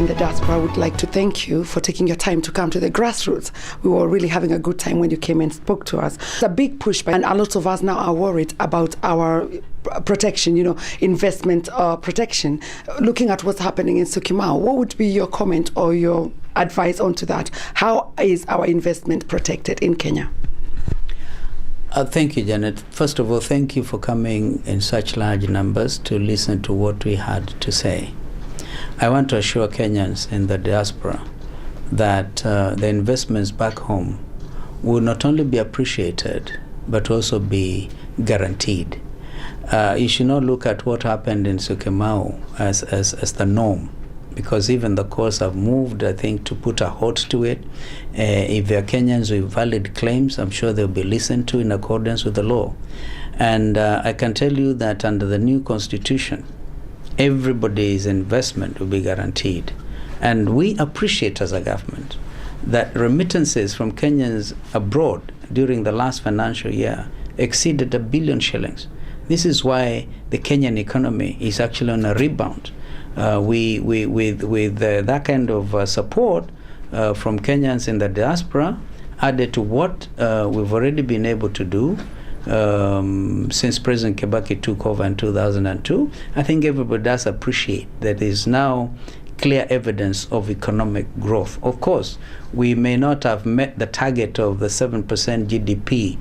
in the diaspora, I would like to thank you for taking your time to come to the grassroots. We were really having a good time when you came and spoke to us. It's a big push, and a lot of us now are worried about our protection, investment protection. Looking at what's happening in Syokimau, what would be your comment or your advice onto that? How is our investment protected in Kenya? Thank you, Janet. First of all, thank you for coming in such large numbers to listen to what we had to say. I want to assure Kenyans in the diaspora that the investments back home will not only be appreciated, but also be guaranteed. You should not look at what happened in Syokimau as the norm, because even the courts have moved, I think, to put a halt to it. If there are Kenyans with valid claims, I'm sure they'll be listened to in accordance with the law. And I can tell you that under the new constitution, everybody's investment will be guaranteed. And we appreciate as a government that remittances from Kenyans abroad during the last financial year exceeded 1 billion shillings. This is why the Kenyan economy is actually on a rebound. With that kind of support from Kenyans in the diaspora, added to what we've already been able to do since President Kibaki took over in 2002, I think everybody does appreciate that there is now clear evidence of economic growth. Of course, we may not have met the target of the 7% GDP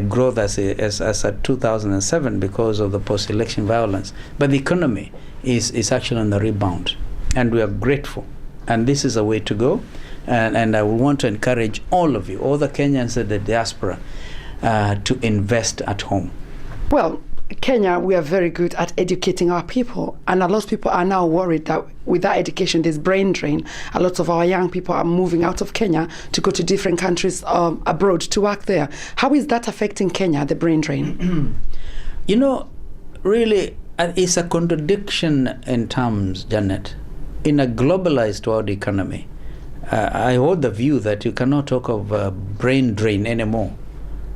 growth as at 2007 because of the post-election violence, but the economy is actually on the rebound, and we are grateful. And this is a way to go, and I would want to encourage all of you, all the Kenyans in the diaspora, to invest at home. Well, Kenya, we are very good at educating our people, and a lot of people are now worried that with that education there's brain drain. A lot of our young people are moving out of Kenya to go to different countries abroad to work there. How is that affecting Kenya, the brain drain? Really, it's a contradiction in terms, Janet. In a globalized world economy, I hold the view that you cannot talk of brain drain anymore,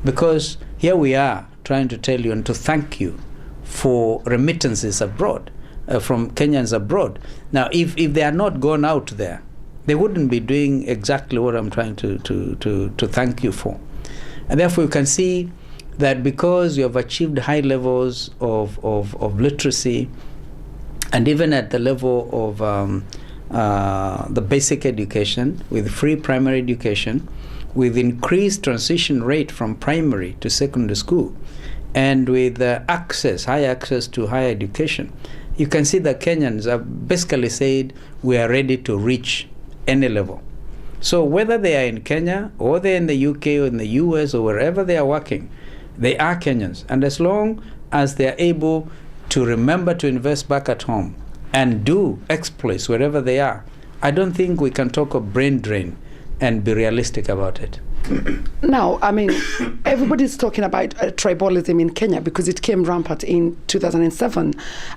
because here we are trying to tell you and to thank you for remittances abroad, from Kenyans abroad. Now, if they are not gone out there, they wouldn't be doing exactly what I'm trying to thank you for. And therefore, you can see that because you have achieved high levels of literacy, and even at the level of the basic education, with free primary education, with increased transition rate from primary to secondary school, and with high access to higher education, you can see that Kenyans have basically said we are ready to reach any level. So whether they are in Kenya or they're in the UK or in the US or wherever they are working, they are Kenyans. And as long as they are able to remember to invest back at home and do exploits wherever they are, I don't think we can talk of brain drain and be realistic about it. Now, I mean, everybody's talking about tribalism in Kenya because it came rampant in 2007.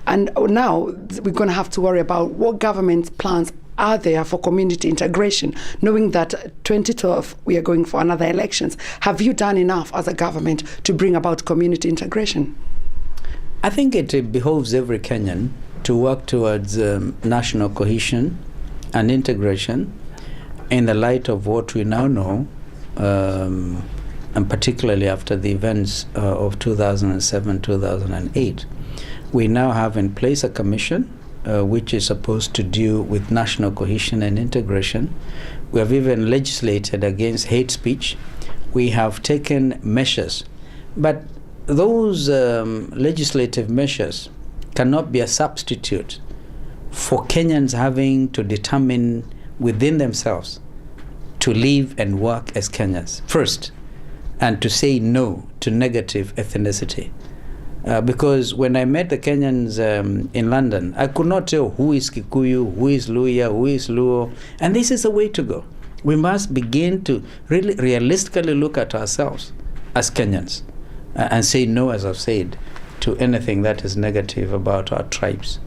And now we're going to have to worry about what government plans are there for community integration, knowing that 2012 we are going for another elections. Have you done enough as a government to bring about community integration? I think it behoves every Kenyan to work towards national cohesion and integration in the light of what we now know, and particularly after the events of 2007-2008. We now have in place a commission which is supposed to deal with national cohesion and integration. We have even legislated against hate speech. We have taken measures, but those legislative measures cannot be a substitute for Kenyans having to determine within themselves to live and work as Kenyans first, and to say no to negative ethnicity. Because when I met the Kenyans in London, I could not tell who is Kikuyu, who is Luya, who is Luo, and this is the way to go. We must begin to really realistically look at ourselves as Kenyans and say no, as I've said, to anything that is negative about our tribes.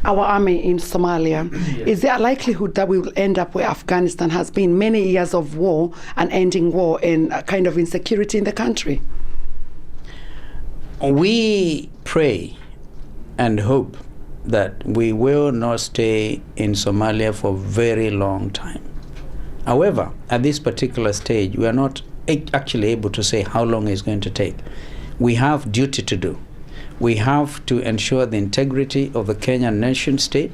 Our army in Somalia, yes. Is there a likelihood that we will end up where Afghanistan has been, many years of war and ending war and a kind of insecurity in the country? We pray and hope that we will not stay in Somalia for a very long time. However, at this particular stage, we are not actually able to say how long it's going to take. We have duty to do. We have to ensure the integrity of the Kenyan nation state.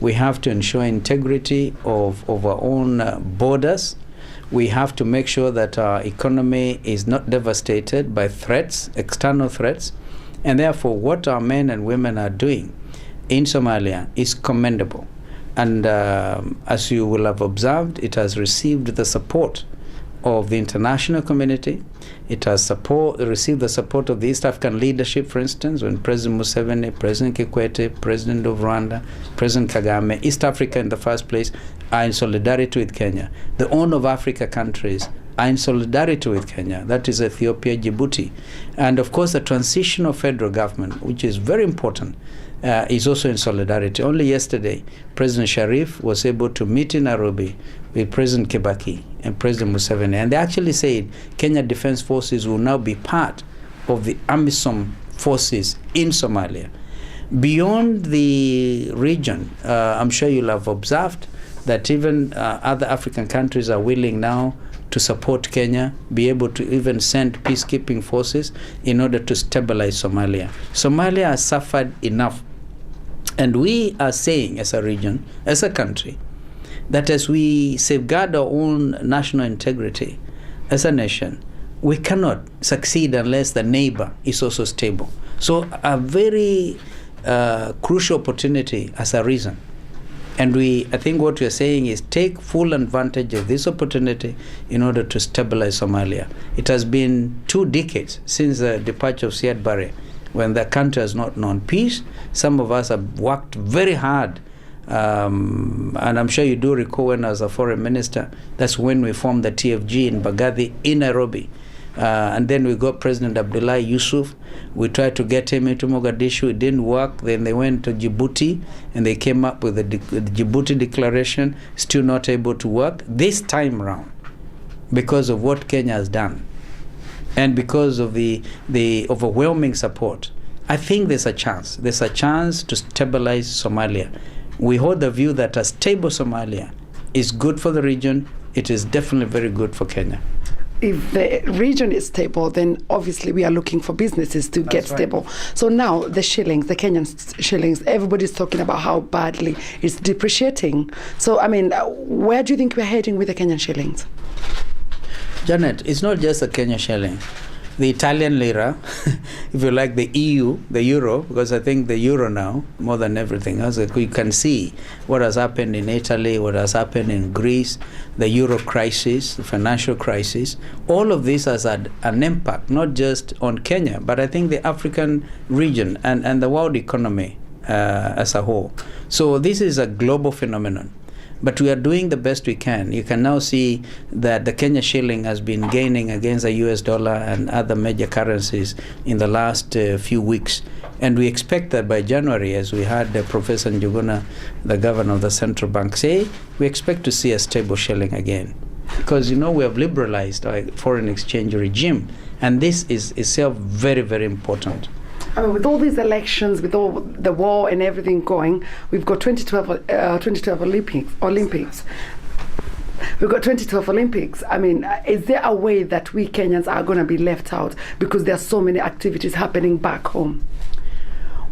We have to ensure integrity of our own borders. We have to make sure that our economy is not devastated by threats, external threats. And therefore, what our men and women are doing in Somalia is commendable. And as you will have observed, it has received the support of the international community. It has received the support of the East African leadership, for instance, when President Museveni, President Kikwete, President of Rwanda, President Kagame, East Africa in the first place, are in solidarity with Kenya. The Horn of Africa countries are in solidarity with Kenya. That is Ethiopia, Djibouti. And of course, the transitional federal government, which is very important, is also in solidarity. Only yesterday, President Sharif was able to meet in Nairobi with President Kibaki and President Museveni. And they actually said Kenya Defense Forces will now be part of the AMISOM forces in Somalia. Beyond the region, I'm sure you'll have observed that even other African countries are willing now to support Kenya, be able to even send peacekeeping forces in order to stabilize Somalia. Somalia has suffered enough. And we are saying as a region, as a country, that as we safeguard our own national integrity as a nation, we cannot succeed unless the neighbor is also stable. So a very crucial opportunity as a reason. And I think what we are saying is take full advantage of this opportunity in order to stabilize Somalia. It has been 2 decades since the departure of Siad Barre, when the country has not known peace. Some of us have worked very hard. And I'm sure you do recall when I was a foreign minister, that's when we formed the TFG in Baghdadi, in Nairobi. And then we got President Abdullah Yusuf. We tried to get him into Mogadishu. It didn't work. Then they went to Djibouti and they came up with the Djibouti Declaration, still not able to work. This time around, because of what Kenya has done and because of the overwhelming support, I think there's a chance. There's a chance to stabilize Somalia. We hold the view that a stable Somalia is good for the region. It is definitely very good for Kenya. If the region is stable, then obviously we are looking for businesses to get stable. So now the shillings, the Kenyan shillings, everybody's talking about how badly it's depreciating. So, I mean, where do you think we're heading with the Kenyan shillings? Janet, it's not just the Kenyan shilling. The Italian lira, if you like, the EU, the euro, because I think the euro now, more than everything else, you can see what has happened in Italy, what has happened in Greece, the euro crisis, the financial crisis. All of this has had an impact, not just on Kenya, but I think the African region and the world economy as a whole. So this is a global phenomenon. But we are doing the best we can. You can now see that the Kenya shilling has been gaining against the US dollar and other major currencies in the last few weeks. And we expect that by January, as we had Professor Njuguna, the governor of the central bank, say, we expect to see a stable shilling again. Because, you know, we have liberalized our foreign exchange regime. And this is itself very, very important. I mean, with all these elections, with all the war and everything going, we've got 2012 Olympics. We've got 2012 Olympics. I mean, is there a way that we Kenyans are going to be left out because there are so many activities happening back home?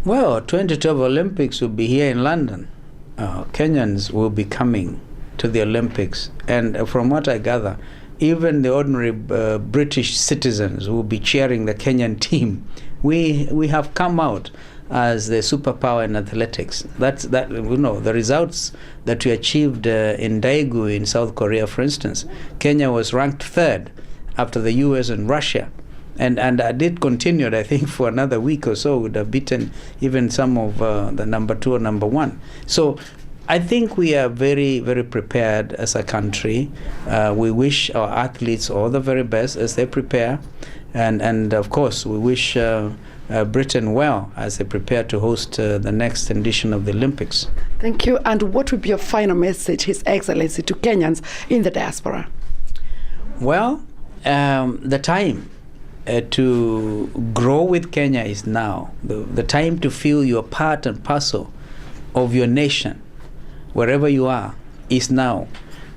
Well, 2012 Olympics will be here in London. Kenyans will be coming to the Olympics. And from what I gather, even the ordinary British citizens will be cheering the Kenyan team. We have come out as the superpower in athletics. That you know, the results that we achieved in Daegu in South Korea, for instance. Kenya was ranked 3rd after the US and Russia. And I did continue, I think, for another week or so, would have beaten even some of the number 2 or number 1. So I think we are very, very prepared as a country. We wish our athletes all the very best as they prepare. And of course, we wish Britain well as they prepare to host the next edition of the Olympics. Thank you. And what would be your final message, His Excellency, to Kenyans in the diaspora? Well, the time to grow with Kenya is now. The time to feel you're part and parcel of your nation, wherever you are, is now.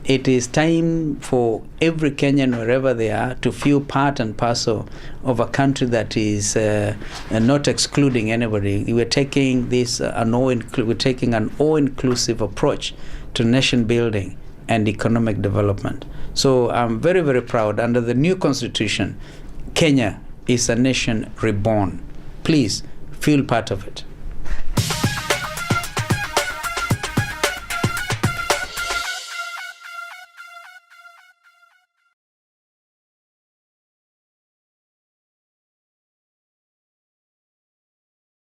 It is time for every Kenyan, wherever they are, to feel part and parcel of a country that is not excluding anybody. We're taking an all-inclusive approach to nation building and economic development. So I'm very, very proud. Under the new constitution, Kenya is a nation reborn. Please feel part of it.